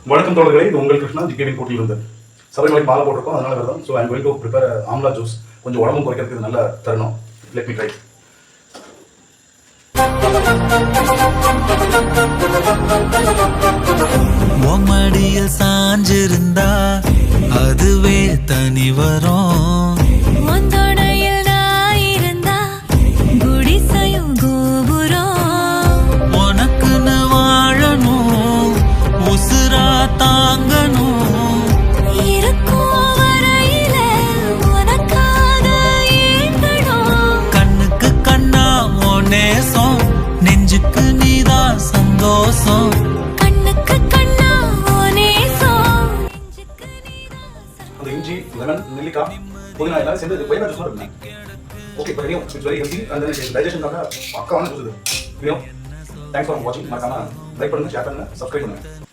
வணக்கம் தோழர்களே, இது உங்கள் கிருஷ்ணா ஜிகேவின் போட்டியில் இருந்து சபரிமலை மாலை போட்டிருக்கோம். அதனால வருது. So I'm going to prepare amla juice. கொஞ்சம் உடம்பும் குறைக்கிறதுக்கு நல்ல தருணம். Let me try. மடியில் சாஞ்சிருந்தா அதுவே தனி வரும். உனக்குன்னு வாழணும், உசுரா தாங்கணும். கண்ணுக்கு கண்ணா ஓ நேசம், நெஞ்சுக்கு நீதான் சந்தோஷம். அந்த இஞ்சி, லெமன், நெல்லிக்காய், புதினா எல்லாரும் சேர்ந்து இது பையனா ஜூஸ் மாதிரி இருக்கு. ஓகே, இப்போ தெரியும். இட்ஸ் வெரி ஹெல்தி அண்ட் டைஜஷனுக்காக பக்காவான ஜூஸ் இது. தெரியும். தேங்க்ஸ் ஃபார் வாட்சிங். மறக்காம லைக் பண்ணுங்க, ஷேர் பண்ணுங்க, சப்ஸ்கிரைப் பண்ணுங்க.